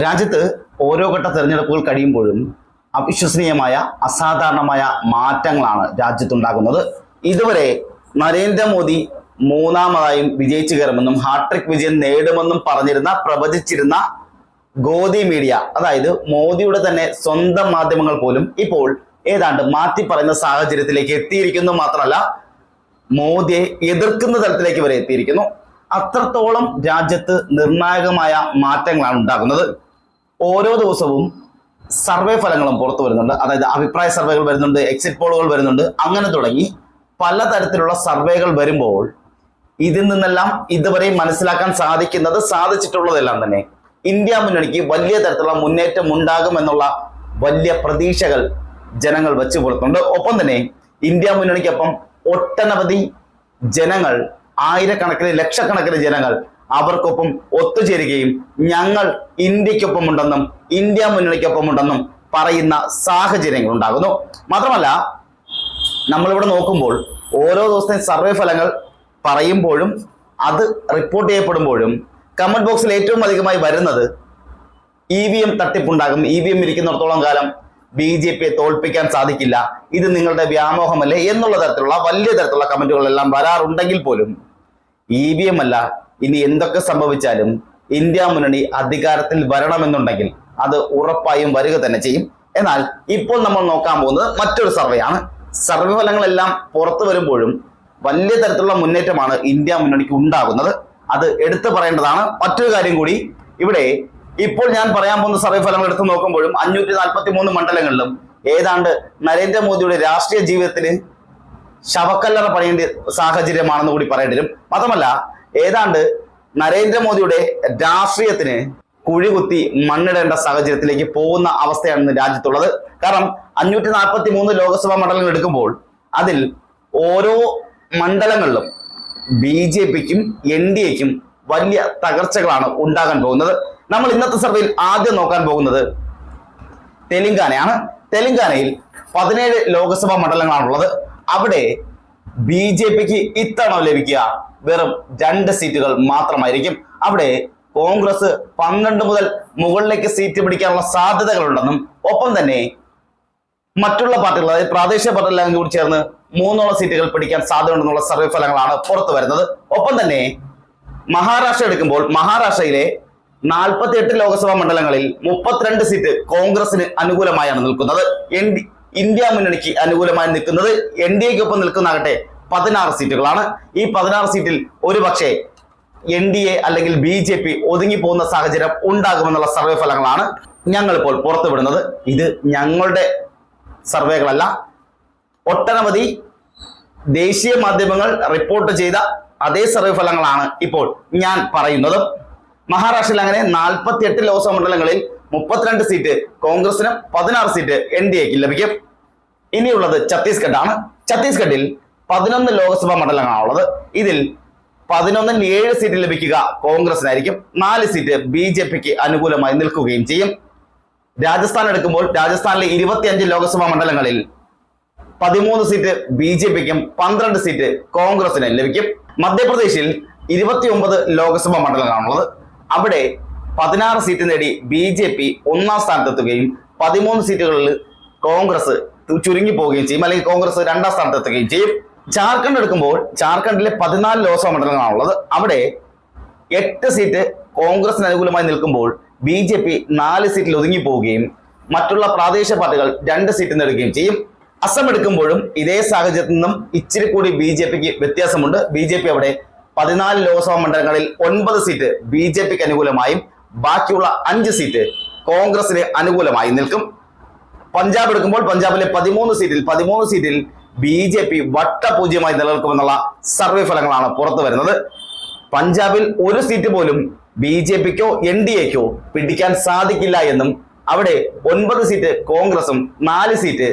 രാജ്യത്ത് ഓരോ ഘട്ട തെരഞ്ഞെടുപ്പുകൾ കഴിയുമ്പോഴും അവിശ്വസനീയമായ അസാധാരണമായ മാറ്റങ്ങളാണ് രാജ്യത്തുണ്ടാകുന്നത്. ഇതുവരെ നരേന്ദ്രമോദി മൂന്നാമതായും വിജയിച്ചു കയറുമെന്നും ഹാട്രിക് വിജയം നേടുമെന്നും പ്രവചിച്ചിരുന്ന ഗോദി മീഡിയ, അതായത് മോദിയുടെ തന്നെ സ്വന്തം മാധ്യമങ്ങൾ പോലും ഇപ്പോൾ ഏതാണ്ട് മാറ്റി പറയുന്ന സാഹചര്യത്തിലേക്ക് എത്തിയിരിക്കുന്നു. മാത്രമല്ല, മോദിയെ എതിർക്കുന്ന തലത്തിലേക്ക് വരെ എത്തിയിരിക്കുന്നു. അത്രത്തോളം രാജ്യത്ത് നിർണായകമായ മാറ്റങ്ങളാണ് ഉണ്ടാകുന്നത്. ഓരോ ദിവസവും സർവേ ഫലങ്ങളും പുറത്തു വരുന്നുണ്ട്. അതായത് അഭിപ്രായ സർവേകൾ വരുന്നുണ്ട്, എക്സിറ്റ് പോളുകൾ വരുന്നുണ്ട്. അങ്ങനെ തുടങ്ങി പലതരത്തിലുള്ള സർവേകൾ വരുമ്പോൾ ഇതിൽ നിന്നെല്ലാം ഇതുവരെ മനസ്സിലാക്കാൻ സാധിച്ചിട്ടുള്ളതെല്ലാം തന്നെ ഇന്ത്യ മുന്നണിക്ക് വലിയ തരത്തിലുള്ള മുന്നേറ്റം ഉണ്ടാകുമെന്നുള്ള വലിയ പ്രതീക്ഷകൾ ജനങ്ങൾ വെച്ചു പുറത്തുണ്ട്. ഒപ്പം തന്നെ ഇന്ത്യ മുന്നണിക്കൊപ്പം ഒട്ടനവധി ജനങ്ങൾ, ആയിരക്കണക്കിന് ലക്ഷക്കണക്കിന് ജനങ്ങൾ അവർക്കൊപ്പം ഒത്തുചേരുകയും ഞങ്ങൾ ഇന്ത്യക്കൊപ്പമുണ്ടെന്നും ഇന്ത്യ മുന്നണിക്കൊപ്പമുണ്ടെന്നും പറയുന്ന സാഹചര്യങ്ങൾ ഉണ്ടാകുന്നു. മാത്രമല്ല, നമ്മളിവിടെ നോക്കുമ്പോൾ ഓരോ ദിവസത്തെ സർവേ ഫലങ്ങൾ പറയുമ്പോഴും അത് റിപ്പോർട്ട് ചെയ്യപ്പെടുമ്പോഴും കമന്റ് ബോക്സിൽ ഏറ്റവും അധികമായി വരുന്നത് EVM തട്ടിപ്പുണ്ടാകും, EVM ഇരിക്കുന്നിടത്തോളം കാലം BJPയെ തോൽപ്പിക്കാൻ സാധിക്കില്ല, ഇത് നിങ്ങളുടെ വ്യാമോഹമല്ലേ എന്നുള്ള തരത്തിലുള്ള വലിയ തരത്തിലുള്ള കമന്റുകളെല്ലാം വരാറുണ്ടെങ്കിൽ പോലും EVM അല്ല, ഇനി എന്തൊക്കെ സംഭവിച്ചാലും ഇന്ത്യ മുന്നണി അധികാരത്തിൽ വരണമെന്നുണ്ടെങ്കിൽ അത് ഉറപ്പായും വരിക തന്നെ ചെയ്യും. എന്നാൽ ഇപ്പോൾ നമ്മൾ നോക്കാൻ പോകുന്നത് മറ്റൊരു സർവേയാണ്. സർവേ ഫലങ്ങളെല്ലാം പുറത്തു വരുമ്പോഴും വലിയ തരത്തിലുള്ള മുന്നേറ്റമാണ് ഇന്ത്യ മുന്നണിക്ക് ഉണ്ടാകുന്നത്. അത് എടുത്തു പറയേണ്ടതാണ്. മറ്റൊരു കാര്യം കൂടി, ഇവിടെ ഇപ്പോൾ ഞാൻ പറയാൻ പോകുന്ന സർവേ ഫലങ്ങൾ എടുത്തു നോക്കുമ്പോഴും 543 മണ്ഡലങ്ങളിലും ഏതാണ്ട് നരേന്ദ്രമോദിയുടെ രാഷ്ട്രീയ ജീവിതത്തിന് ശവക്കല്ലറ പണിയേണ്ട സാഹചര്യമാണെന്ന് കൂടി പറയേണ്ടി വരും. മാത്രമല്ല, ഏതാണ്ട് നരേന്ദ്രമോദിയുടെ രാഷ്ട്രീയത്തിന് കുഴികുത്തി മണ്ണിടേണ്ട സാഹചര്യത്തിലേക്ക് പോകുന്ന അവസ്ഥയാണ് രാജ്യത്തുള്ളത്. കാരണം 543 ലോക്സഭാ മണ്ഡലങ്ങൾ എടുക്കുമ്പോൾ അതിൽ ഓരോ മണ്ഡലങ്ങളിലും BJPക്കും NDAക്കും വലിയ തകർച്ചകളാണ് ഉണ്ടാകാൻ പോകുന്നത്. നമ്മൾ ഇന്നത്തെ സർവേയിൽ ആദ്യം നോക്കാൻ പോകുന്നത് തെലങ്കാനയാണ്. തെലങ്കാനയിൽ 17 ലോക്സഭാ മണ്ഡലങ്ങളാണുള്ളത്. അവിടെ BJPക്ക് ഇത്തവണ ലഭിക്കുക വെറും 2 സീറ്റുകൾ മാത്രമായിരിക്കും. അവിടെ കോൺഗ്രസ് 12 മുതൽ മുകളിലേക്ക് സീറ്റ് പിടിക്കാനുള്ള സാധ്യതകളുണ്ടെന്നും ഒപ്പം തന്നെ മറ്റുള്ള പാർട്ടികൾ, അതായത് പ്രാദേശിക പാർട്ടികളെല്ലാം കൂടി ചേർന്ന് 3 സീറ്റുകൾ പിടിക്കാൻ സാധ്യതയുണ്ടെന്നുള്ള സർവേ ഫലങ്ങളാണ് പുറത്തു വരുന്നത്. ഒപ്പം തന്നെ മഹാരാഷ്ട്ര എടുക്കുമ്പോൾ മഹാരാഷ്ട്രയിലെ 48 ലോക്സഭാ മണ്ഡലങ്ങളിൽ 32 സീറ്റ് കോൺഗ്രസിന് അനുകൂലമായാണ് നിൽക്കുന്നത്. ഇന്ത്യ മുന്നണിക്ക് അനുകൂലമായി നിൽക്കുന്നത് NDAക്കൊപ്പം നിൽക്കുന്നതാകട്ടെ 16 സീറ്റുകളാണ്. ഈ 16 സീറ്റിൽ ഒരുപക്ഷെ NDA അല്ലെങ്കിൽ BJP ഒതുങ്ങി പോകുന്ന സാഹചര്യം ഉണ്ടാകുമെന്നുള്ള സർവേ ഫലങ്ങളാണ് ഞങ്ങളിപ്പോൾ പുറത്തുവിടുന്നത്. ഇത് ഞങ്ങളുടെ സർവേകളല്ല, ഒട്ടനവധി ദേശീയ മാധ്യമങ്ങൾ റിപ്പോർട്ട് ചെയ്ത അതേ സർവേ ഫലങ്ങളാണ് ഇപ്പോൾ ഞാൻ പറയുന്നത്. മഹാരാഷ്ട്രയിൽ അങ്ങനെ 48 ലോക്സഭാ മണ്ഡലങ്ങളിൽ 32 സീറ്റ് കോൺഗ്രസിനും 16 സീറ്റ് NDAക്ക് ലഭിക്കും. ഇനിയുള്ളത് ഛത്തീസ്ഗഡ് ആണ്. ഛത്തീസ്ഗഡിൽ 11 ലോക്സഭാ മണ്ഡലങ്ങളാണുള്ളത്. ഇതിൽ 11ൽ 7 സീറ്റ് ലഭിക്കുക കോൺഗ്രസിനായിരിക്കും, 4 സീറ്റ് BJPക്ക് അനുകൂലമായി നിൽക്കുകയും ചെയ്യും. രാജസ്ഥാൻ എടുക്കുമ്പോൾ രാജസ്ഥാനിലെ 25 ലോക്സഭാ മണ്ഡലങ്ങളിൽ 13 സീറ്റ് BJPക്കും 12 സീറ്റ് കോൺഗ്രസിന് ലഭിക്കും. മധ്യപ്രദേശിൽ 29 ലോക്സഭാ മണ്ഡലങ്ങളാണുള്ളത്. അവിടെ 16 സീറ്റ് നേടി BJP 1ാം സ്ഥാനത്തെത്തുകയും 13 സീറ്റുകളിൽ കോൺഗ്രസ് ചുരുങ്ങി പോവുകയും ചെയ്യും, അല്ലെങ്കിൽ കോൺഗ്രസ് 2ാം സ്ഥാനത്തെത്തുകയും ചെയ്യും. ജാർഖണ്ഡ് എടുക്കുമ്പോൾ ജാർഖണ്ഡിലെ 14 ലോക്സഭാ മണ്ഡലങ്ങളാണുള്ളത്. അവിടെ 8 സീറ്റ് കോൺഗ്രസിന് അനുകൂലമായി നിൽക്കുമ്പോൾ BJP 4 സീറ്റിൽ ഒതുങ്ങി പോവുകയും മറ്റുള്ള പ്രാദേശിക പാർട്ടികൾ 2 സീറ്റ് നേടുകയും ചെയ്യും. അസം എടുക്കുമ്പോഴും ഇതേ സാഹചര്യത്തിൽ നിന്നും ഇച്ചിരി കൂടി BJPക്ക് വ്യത്യാസമുണ്ട്. BJP അവിടെ 14 ലോക്സഭാ മണ്ഡലങ്ങളിൽ 9 സീറ്റ് BJPക്ക് അനുകൂലമായും ബാക്കിയുള്ള 5 സീറ്റ് കോൺഗ്രസിന് അനുകൂലമായി നിൽക്കും. പഞ്ചാബ് എടുക്കുമ്പോൾ പഞ്ചാബിലെ 13 സീറ്റിൽ BJP വട്ടപൂജ്യമായി നിലനിൽക്കുമെന്നുള്ള സർവേ ഫലങ്ങളാണ് പുറത്തു വരുന്നത്. പഞ്ചാബിൽ 1 സീറ്റ് പോലും BJPക്കോ NDAക്കോ പിടിക്കാൻ സാധിക്കില്ല എന്നും അവിടെ 9 സീറ്റ് കോൺഗ്രസും 4 സീറ്റ്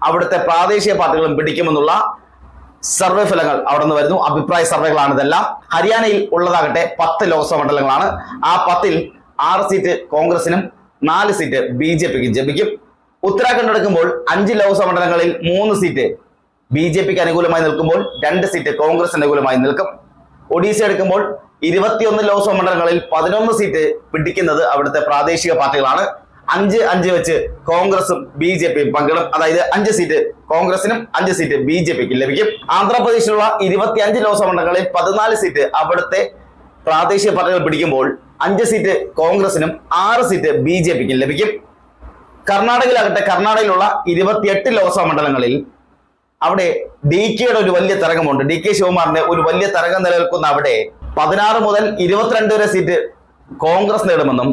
അവിടുത്തെ പ്രാദേശിക പാർട്ടികളും പിടിക്കുമെന്നുള്ള സർവേ ഫലങ്ങൾ അവിടെ നിന്ന് വരുന്നു. അഭിപ്രായ സർവേകളാണ് ഇതെല്ലാം. ഹരിയാനയിൽ ഉള്ളതാകട്ടെ 10 ലോക്സഭാ മണ്ഡലങ്ങളാണ്. ആ 10ൽ 6 സീറ്റ് കോൺഗ്രസിനും 4 സീറ്റ് BJPക്കും ലഭിക്കും. ഉത്തരാഖണ്ഡ് എടുക്കുമ്പോൾ 5 ലോക്സഭാ മണ്ഡലങ്ങളിൽ 3 സീറ്റ് BJPക്ക് അനുകൂലമായി നിൽക്കുമ്പോൾ 2 സീറ്റ് കോൺഗ്രസ് അനുകൂലമായി നിൽക്കും. ഒഡീസ എടുക്കുമ്പോൾ 21 ലോക്സഭാ മണ്ഡലങ്ങളിൽ 11 സീറ്റ് പിടിക്കുന്നത് അവിടുത്തെ പ്രാദേശിക പാർട്ടികളാണ്. 5-5 വെച്ച് കോൺഗ്രസും BJPയും പങ്കിടും. അതായത് 5 സീറ്റ് കോൺഗ്രസിനും 5 സീറ്റ് BJPക്കും ലഭിക്കും. ആന്ധ്രാപ്രദേശിലുള്ള 25 ലോക്സഭാ മണ്ഡലങ്ങളിൽ 14 സീറ്റ് അവിടുത്തെ പ്രാദേശിക പാർട്ടികൾ പിടിക്കുമ്പോൾ 5 സീറ്റ് കോൺഗ്രസിനും 6 സീറ്റ് BJPക്കും ലഭിക്കും. കർണാടകയിലാകട്ടെ, കർണാടകയിലുള്ള 28 ലോക്സഭാ മണ്ഡലങ്ങളിൽ അവിടെ DKയുടെ ഒരു വലിയ തരംഗമുണ്ട്. DK ശിവകുമാറിന്റെ ഒരു വലിയ തരംഗം നിലനിൽക്കുന്ന അവിടെ 16 മുതൽ 22 വരെ സീറ്റ് കോൺഗ്രസ് നേടുമെന്നും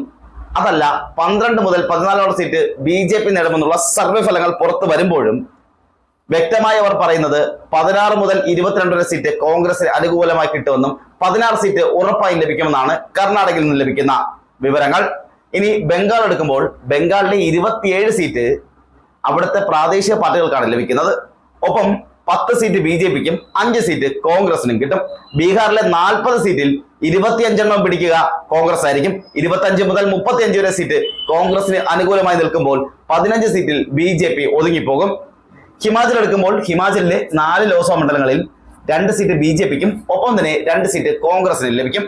അതല്ല 12 മുതൽ 14 സീറ്റ് BJP നേടുമെന്നുള്ള സർവേ ഫലങ്ങൾ പുറത്തു വരുമ്പോഴും വ്യക്തമായി അവർ പറയുന്നത് 16 മുതൽ 22 വരെ സീറ്റ് കോൺഗ്രസിന് അനുകൂലമായി കിട്ടുമെന്നും 16 സീറ്റ് ഉറപ്പായി ലഭിക്കുമെന്നാണ് കർണാടകയിൽ നിന്ന് ലഭിക്കുന്ന വിവരങ്ങൾ. ഇനി ബംഗാൾ എടുക്കുമ്പോൾ ബംഗാളിലെ 27 സീറ്റ് അവിടുത്തെ പ്രാദേശിക പാർട്ടികൾക്കാണ് ലഭിക്കുന്നത്. ഒപ്പം 10 സീറ്റ് BJPക്കും 5 സീറ്റ് കോൺഗ്രസിനും കിട്ടും. ബീഹാറിലെ 40 സീറ്റിൽ 25 പിടിക്കുക കോൺഗ്രസ് ആയിരിക്കും. 25 മുതൽ 35 വരെ സീറ്റ് കോൺഗ്രസിന് അനുകൂലമായി നിൽക്കുമ്പോൾ 15 സീറ്റിൽ BJP ഒതുങ്ങിപ്പോകും. ഹിമാചൽ എടുക്കുമ്പോൾ ഹിമാചലിലെ 4 ലോക്സഭാ മണ്ഡലങ്ങളിൽ 2 സീറ്റ് BJPക്കും ഒപ്പം തന്നെ 2 സീറ്റ് കോൺഗ്രസിനും ലഭിക്കും.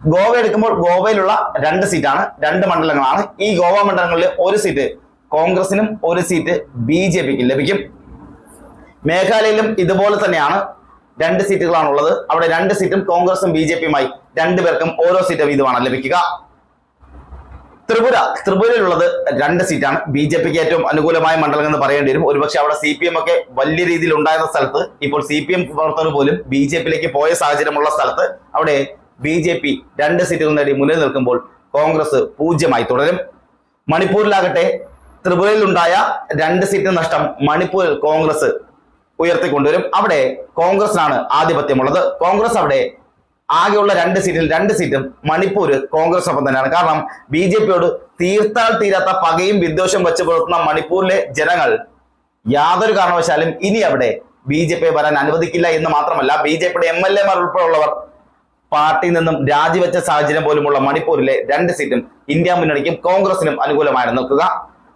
ഗോവ എടുക്കുമ്പോൾ ഗോവയിലുള്ള 2 സീറ്റാണ്, 2 മണ്ഡലങ്ങളാണ്. ഈ ഗോവ മണ്ഡലങ്ങളിൽ 1 സീറ്റ് കോൺഗ്രസിനും 1 സീറ്റ് BJPക്കും ലഭിക്കും. മേഘാലയയിലും ഇതുപോലെ തന്നെയാണ്, 2 സീറ്റുകളാണ് ഉള്ളത്. അവിടെ 2 സീറ്റും കോൺഗ്രസും BJPയുമായി 2 പേർക്കും ഓരോ സീറ്റ് വീതമാണ് ലഭിക്കുക. ത്രിപുരയിലുള്ളത് 2 സീറ്റാണ്. BJPക്ക് ഏറ്റവും അനുകൂലമായ മണ്ഡലം എന്ന് പറയേണ്ടി വരും. ഒരുപക്ഷെ അവിടെ CPM ഒക്കെ വലിയ രീതിയിൽ ഉണ്ടായിരുന്ന സ്ഥലത്ത് ഇപ്പോൾ CPM പ്രവർത്തകർ പോലും BJPയിലേക്ക് പോയ സാഹചര്യമുള്ള സ്ഥലത്ത് അവിടെ BJP 2 സീറ്റുകൾ നേടി മുന്നിൽ നിൽക്കുമ്പോൾ കോൺഗ്രസ് 0 തുടരും. മണിപ്പൂരിലാകട്ടെ ത്രിപുരയിൽ ഉണ്ടായ 2 സീറ്റ് നഷ്ടം മണിപ്പൂരിൽ കോൺഗ്രസ് ഉയർത്തിക്കൊണ്ടുവരും. അവിടെ കോൺഗ്രസിനാണ് ആധിപത്യമുള്ളത്. കോൺഗ്രസ് അവിടെ ആകെയുള്ള 2 സീറ്റിൽ 2 സീറ്റും മണിപ്പൂര് കോൺഗ്രസ് ഒപ്പം തന്നെയാണ്. കാരണം BJPയോട് തീർത്താൽ തീരാത്ത പകയും വിദ്വേഷം വെച്ച് പുലർത്തുന്ന മണിപ്പൂരിലെ ജനങ്ങൾ യാതൊരു കാരണവശാലും ഇനി അവിടെ BJP വരാൻ അനുവദിക്കില്ല എന്ന് മാത്രമല്ല BJPയുടെ MLA മാർ ഉൾപ്പെടെയുള്ളവർ പാർട്ടിയിൽ നിന്നും രാജിവെച്ച സാഹചര്യം പോലുമുള്ള മണിപ്പൂരിലെ 2 സീറ്റും ഇന്ത്യ മുന്നണിക്കും കോൺഗ്രസിനും അനുകൂലമായി നിൽക്കുക.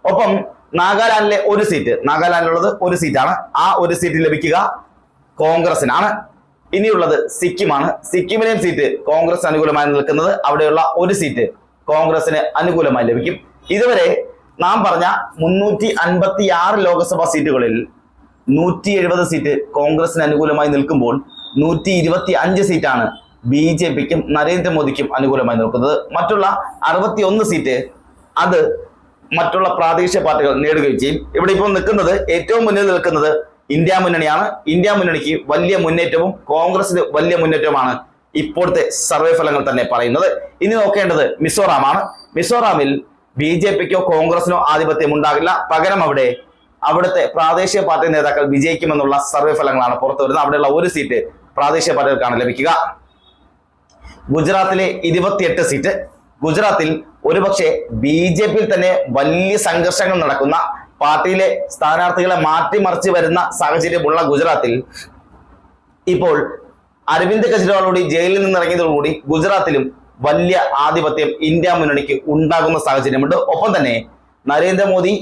ഒപ്പം നാഗാലാൻഡിലെ 1 സീറ്റ്, നാഗാലാൻഡിലുള്ളത് 1 സീറ്റാണ്. ആ 1 സീറ്റ് ലഭിക്കുക കോൺഗ്രസിനാണ്. ഇനിയുള്ളത് സിക്കിമാണ്. സിക്കിമിലെയും സീറ്റ് കോൺഗ്രസ് അനുകൂലമായി നിൽക്കുന്നത്. അവിടെയുള്ള 1 സീറ്റ് കോൺഗ്രസിന് അനുകൂലമായി ലഭിക്കും. ഇതുവരെ നാം പറഞ്ഞ 356 ലോക്സഭാ സീറ്റുകളിൽ 170 സീറ്റ് കോൺഗ്രസിന് അനുകൂലമായി നിൽക്കുമ്പോൾ 125 സീറ്റാണ് BJPക്കും നരേന്ദ്രമോദിക്കും അനുകൂലമായി നിൽക്കുന്നത്. മറ്റുള്ള 61 സീറ്റ് അത് മറ്റുള്ള പ്രാദേശിക പാർട്ടികൾ നേടുകയും ചെയ്യും. ഇവിടെ ഇപ്പോൾ നിൽക്കുന്നത്, ഏറ്റവും മുന്നിൽ നിൽക്കുന്നത് ഇന്ത്യ മുന്നണിയാണ്. ഇന്ത്യ മുന്നണിക്ക് വലിയ മുന്നേറ്റവും കോൺഗ്രസിന് വലിയ മുന്നേറ്റവുമാണ് ഇപ്പോഴത്തെ സർവേ ഫലങ്ങൾ തന്നെ പറയുന്നത്. ഇനി നോക്കേണ്ടത് മിസോറാമാണ്. മിസോറാമിൽ BJPക്കോ കോൺഗ്രസിനോ ആധിപത്യം ഉണ്ടാകില്ല. പകരം അവിടുത്തെ പ്രാദേശിക പാർട്ടി നേതാക്കൾ വിജയിക്കുമെന്നുള്ള സർവേ ഫലങ്ങളാണ് പുറത്തു വരുന്നത്. അവിടെയുള്ള 1 സീറ്റ് പ്രാദേശിക പാർട്ടികൾക്കാണ് ലഭിക്കുക. ഗുജറാത്തിലെ 28 സീറ്റ്. ഗുജറാത്തിൽ ഒരുപക്ഷെ BJPയിൽ തന്നെ വലിയ സംഘർഷങ്ങൾ നടക്കുന്ന, പാർട്ടിയിലെ സ്ഥാനാർത്ഥികളെ മാറ്റിമറിച്ച് വരുന്ന സാഹചര്യമുള്ള ഗുജറാത്തിൽ ഇപ്പോൾ അരവിന്ദ് കെജ്രിവാൾ ജയിലിൽ നിന്ന് ഇറങ്ങിയതോടുകൂടി ഗുജറാത്തിലും വലിയ ആധിപത്യം ഇന്ത്യ മുന്നണിക്ക് ഉണ്ടാകുന്ന സാഹചര്യമുണ്ട്. ഒപ്പം തന്നെ നരേന്ദ്രമോദി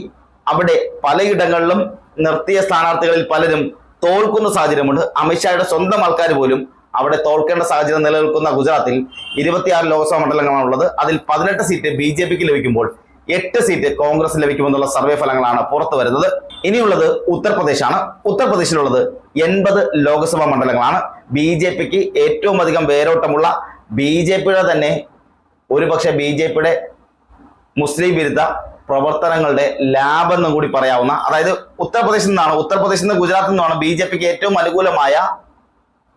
അവിടെ പലയിടങ്ങളിലും നിർത്തിയ സ്ഥാനാർത്ഥികളിൽ പലരും തോൽക്കുന്ന സാഹചര്യമുണ്ട്. അമിത്ഷായുടെ സ്വന്തം ആൾക്കാർ പോലും അവിടെ തോൽക്കേണ്ട സാഹചര്യം നിലനിൽക്കുന്ന ഗുജറാത്തിൽ 26 ലോക്സഭാ മണ്ഡലങ്ങളാണുള്ളത്. അതിൽ 18 സീറ്റ് BJPക്ക് ലഭിക്കുമ്പോൾ 8 സീറ്റ് കോൺഗ്രസ് ലഭിക്കുമെന്നുള്ള സർവേ ഫലങ്ങളാണ് പുറത്തു വരുന്നത്. ഇനിയുള്ളത് ഉത്തർപ്രദേശാണ്. ഉത്തർപ്രദേശിലുള്ളത് 80 ലോക്സഭാ മണ്ഡലങ്ങളാണ്. BJPക്ക് ഏറ്റവും അധികം വേരോട്ടമുള്ള, BJPയുടെ തന്നെ ഒരുപക്ഷെ BJPയുടെ മുസ്ലിം വിരുദ്ധ പ്രവർത്തനങ്ങളുടെ ലാബ് എന്നും കൂടി പറയാവുന്ന, അതായത് ഉത്തർപ്രദേശിൽ നിന്ന് ഗുജറാത്തിൽ നിന്നാണ് BJPക്ക് ഏറ്റവും അനുകൂലമായ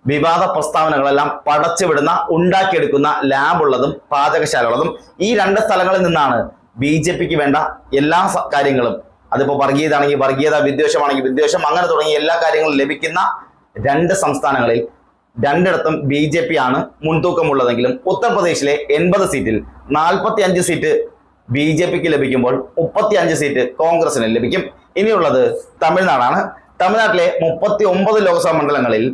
വിവാദ പ്രസ്താവനകളെല്ലാം പടച്ചുവിടുന്ന, ഉണ്ടാക്കിയെടുക്കുന്ന ലാബുള്ളതും പാചകശാലയുള്ളതും. ഈ 2 സ്ഥലങ്ങളിൽ നിന്നാണ് BJPക്ക് വേണ്ട എല്ലാ കാര്യങ്ങളും, അതിപ്പോ വർഗീയതാണെങ്കിൽ വർഗീയത, വിദ്വേഷമാണെങ്കിൽ വിദ്വേഷം, അങ്ങനെ തുടങ്ങിയ എല്ലാ കാര്യങ്ങളും ലഭിക്കുന്ന 2 സംസ്ഥാനങ്ങളിൽ 2ഇടത്തും BJP ആണ് മുൻതൂക്കമുള്ളതെങ്കിലും ഉത്തർപ്രദേശിലെ 80 സീറ്റിൽ 45 സീറ്റ് BJPക്ക് ലഭിക്കുമ്പോൾ 35 സീറ്റ് കോൺഗ്രസിന് ലഭിക്കും. ഇനിയുള്ളത് തമിഴ്നാടാണ്. തമിഴ്നാട്ടിലെ 39 ലോക്സഭാ മണ്ഡലങ്ങളിൽ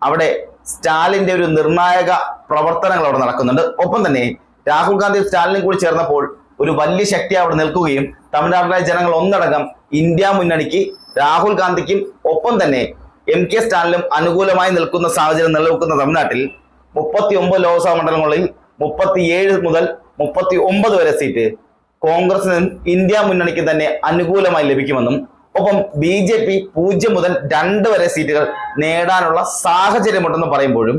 അവിടെ സ്റ്റാലിന്റെ ഒരു നിർണായക പ്രവർത്തനങ്ങൾ അവിടെ നടക്കുന്നുണ്ട്. ഒപ്പം തന്നെ രാഹുൽ ഗാന്ധി സ്റ്റാലിനും കൂടി ചേർന്നപ്പോൾ ഒരു വലിയ ശക്തി അവിടെ നിൽക്കുകയും തമിഴ്നാട്ടിലെ ജനങ്ങൾ ഒന്നടങ്കം ഇന്ത്യ മുന്നണിക്ക്, രാഹുൽ ഗാന്ധിക്കും ഒപ്പം തന്നെ MK സ്റ്റാലിനും അനുകൂലമായി നിൽക്കുന്ന സാഹചര്യം നിലനിൽക്കുന്ന തമിഴ്നാട്ടിൽ 39 ലോക്സഭാ മണ്ഡലങ്ങളിൽ 37 മുതൽ 39 വരെ സീറ്റ് കോൺഗ്രസിനും ഇന്ത്യ മുന്നണിക്ക് തന്നെ അനുകൂലമായി ലഭിക്കുമെന്നും ഒപ്പം BJP 0 മുതൽ 2 വരെ സീറ്റുകൾ നേടാനുള്ള സാഹചര്യമുണ്ടെന്ന് പറയുമ്പോഴും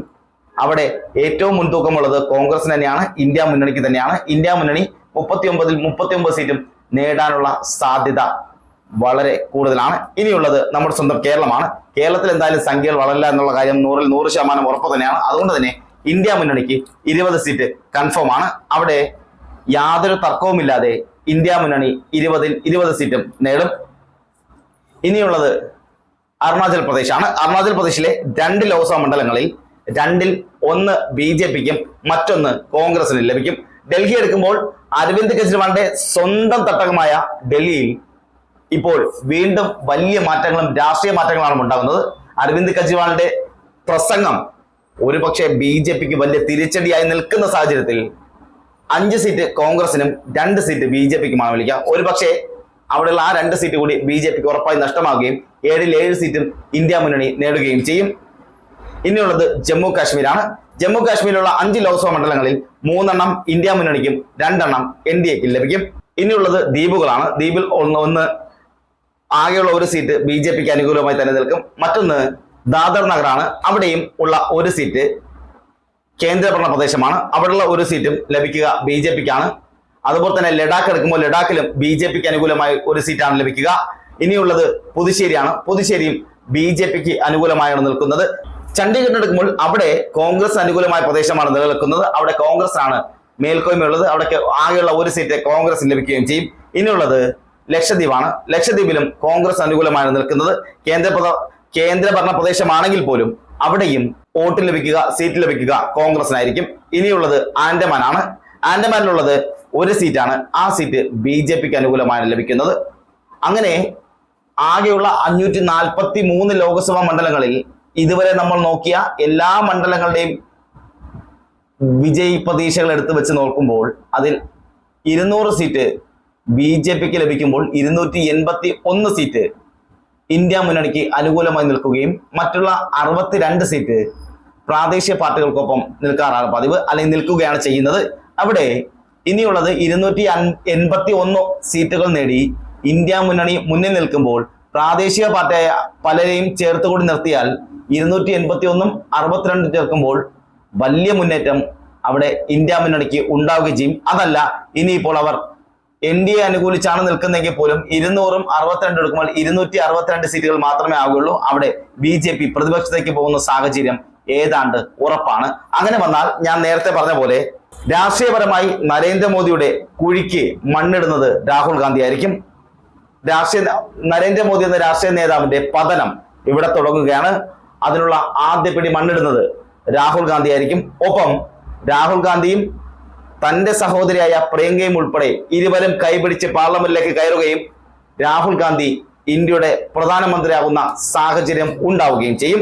അവിടെ ഏറ്റവും മുൻതൂക്കമുള്ളത് കോൺഗ്രസിന് തന്നെയാണ്, ഇന്ത്യ മുന്നണിക്ക് തന്നെയാണ്. ഇന്ത്യ മുന്നണി 39-ൽ 39 സീറ്റും നേടാനുള്ള സാധ്യത വളരെ കൂടുതലാണ്. ഇനിയുള്ളത് നമ്മുടെ സ്വന്തം കേരളമാണ്. കേരളത്തിൽ എന്തായാലും സംഖ്യകൾ വളരില്ല എന്നുള്ള കാര്യം 100-ൽ 100% ഉറപ്പ് തന്നെയാണ്. അതുകൊണ്ട് തന്നെ ഇന്ത്യ മുന്നണിക്ക് 20 സീറ്റ് കൺഫേം ആണ്. അവിടെ യാതൊരു തർക്കവുമില്ലാതെ ഇന്ത്യ മുന്നണി 20-ൽ 20 സീറ്റും നേടും. ഇനിയുള്ളത് അരുണാചൽ പ്രദേശാണ്. അരുണാചൽ പ്രദേശിലെ 2 ലോക്സഭാ മണ്ഡലങ്ങളിൽ 2-ൽ 1 BJPക്കും മറ്റൊന്ന് കോൺഗ്രസിനും ലഭിക്കും. ഡൽഹി എടുക്കുമ്പോൾ അരവിന്ദ് കെജ്രിവാളിന്റെ സ്വന്തം തട്ടകമായ ഡൽഹിയിൽ ഇപ്പോൾ വീണ്ടും വലിയ മാറ്റങ്ങളും രാഷ്ട്രീയ മാറ്റങ്ങളാണ് ഉണ്ടാകുന്നത്. അരവിന്ദ് കെജ്രിവാളിന്റെ പ്രസംഗം ഒരുപക്ഷെ BJPക്ക് വലിയ തിരിച്ചടിയായി നിൽക്കുന്ന സാഹചര്യത്തിൽ 5 സീറ്റ് കോൺഗ്രസിനും 2 സീറ്റ് BJPക്കുമാണ് വിളിക്കുക. ഒരുപക്ഷെ അവിടെയുള്ള ആ 2 സീറ്റ് കൂടി BJPക്ക് ഉറപ്പായി നഷ്ടമാവുകയും 7-ൽ 7 സീറ്റും ഇന്ത്യ മുന്നണി നേടുകയും ചെയ്യും. ഇനിയുള്ളത് ജമ്മു കാശ്മീരാണ്. ജമ്മു കാശ്മീരിലുള്ള 5 ലോക്സഭാ മണ്ഡലങ്ങളിൽ 3 ഇന്ത്യ മുന്നണിക്കും 2 NDAക്കും ലഭിക്കും. ഇനിയുള്ളത് ദ്വീപുകളാണ്. ദ്വീപിൽ ഒന്ന് ആകെയുള്ള 1 സീറ്റ് BJPക്ക് അനുകൂലമായി തന്നെ നിൽക്കും. മറ്റൊന്ന് ദാദർ നഗറാണ്. അവിടെയും ഉള്ള 1 സീറ്റ് കേന്ദ്രഭരണ പ്രദേശമാണ്. അവിടെയുള്ള 1 സീറ്റും ലഭിക്കുക BJPക്കാണ്. അതുപോലെ തന്നെ ലഡാക്ക് എടുക്കുമ്പോൾ ലഡാക്കിലും BJPക്ക് അനുകൂലമായ 1 സീറ്റാണ് ലഭിക്കുക. ഇനിയുള്ളത് പുതുശ്ശേരിയാണ്. പുതുശ്ശേരിയും BJPക്ക് അനുകൂലമായാണ് നിൽക്കുന്നത്. ചണ്ഡീഗഡ് എടുക്കുമ്പോൾ അവിടെ കോൺഗ്രസ് അനുകൂലമായ പ്രദേശമാണ് നിലനിൽക്കുന്നത്. അവിടെ കോൺഗ്രസ് ആണ് മേൽക്കോയ്മയുള്ളത്. അവിടെ ആകെയുള്ള 1 സീറ്റ് കോൺഗ്രസ് ലഭിക്കുകയും ചെയ്യും. ഇനിയുള്ളത് ലക്ഷദ്വീപാണ്. ലക്ഷദ്വീപിലും കോൺഗ്രസ് അനുകൂലമാണ് നിൽക്കുന്നത്. കേന്ദ്രഭരണ പ്രദേശമാണെങ്കിൽ പോലും അവിടെയും വോട്ട് ലഭിക്കുക, സീറ്റ് ലഭിക്കുക കോൺഗ്രസിനായിരിക്കും. ഇനിയുള്ളത് ആൻഡമാനാണ്. ആൻഡമാനിലുള്ളത് 1 സീറ്റാണ്. ആ സീറ്റ് BJPക്ക് അനുകൂലമാണ് ലഭിക്കുന്നത്. അങ്ങനെ ആകെയുള്ള 543 ലോക്സഭാ മണ്ഡലങ്ങളിൽ ഇതുവരെ നമ്മൾ നോക്കിയ എല്ലാ മണ്ഡലങ്ങളുടെയും വിജയ് പ്രതീക്ഷകൾ എടുത്തു വെച്ച് നോക്കുമ്പോൾ അതിൽ 200 സീറ്റ് BJPക്ക് ലഭിക്കുമ്പോൾ 281 സീറ്റ് ഇന്ത്യ മുന്നണിക്ക് അനുകൂലമായി നിൽക്കുകയും മറ്റുള്ള 62 സീറ്റ് പ്രാദേശിക പാർട്ടികൾക്കൊപ്പം നിൽക്കാറാണ് പതിവ്, അല്ലെങ്കിൽ നിൽക്കുകയാണ് ചെയ്യുന്നത്. അവിടെ ഇനിയുള്ളത് 281 സീറ്റുകൾ നേടി ഇന്ത്യ മുന്നണി മുന്നിൽ നിൽക്കുമ്പോൾ പ്രാദേശിക പാർട്ടിയായ പലരെയും ചേർത്തുകൂടി നിർത്തിയാൽ 281-ഉം 62 ചേർക്കുമ്പോൾ വലിയ മുന്നേറ്റം അവിടെ ഇന്ത്യ മുന്നണിക്ക് ഉണ്ടാവുകയും ചെയ്യും. അതല്ല, ഇനിയിപ്പോൾ അവർ NDA അനുകൂലിച്ചാണ് നിൽക്കുന്നതെങ്കിൽ പോലും 200-ഉം 62 എടുക്കുമ്പോൾ 262 സീറ്റുകൾ മാത്രമേ ആവുകയുള്ളൂ. അവിടെ BJP പ്രതിപക്ഷത്തേക്ക് പോകുന്ന സാഹചര്യം ഏതാണ്ട് ഉറപ്പാണ്. അങ്ങനെ വന്നാൽ ഞാൻ നേരത്തെ പറഞ്ഞ പോലെ രാഷ്ട്രീയപരമായി നരേന്ദ്രമോദിയുടെ കുഴിക്ക് മണ്ണിടുന്നത് രാഹുൽ ഗാന്ധി ആയിരിക്കും. നരേന്ദ്രമോദി എന്ന രാഷ്ട്രീയ നേതാവിന്റെ പതനം ഇവിടെ തുടങ്ങുകയാണ്. അതിനുള്ള ആദ്യ പിടി മണ്ണിടുന്നത് രാഹുൽ ഗാന്ധി ആയിരിക്കും. ഒപ്പം രാഹുൽ ഗാന്ധിയും തന്റെ സഹോദരിയായ പ്രിയങ്കയും ഉൾപ്പെടെ ഇരുവരും കൈപിടിച്ച് പാർലമെന്റിലേക്ക് കയറുകയും രാഹുൽ ഗാന്ധി ഇന്ത്യയുടെ പ്രധാനമന്ത്രിയാകുന്ന സാഹചര്യം ഉണ്ടാവുകയും ചെയ്യും.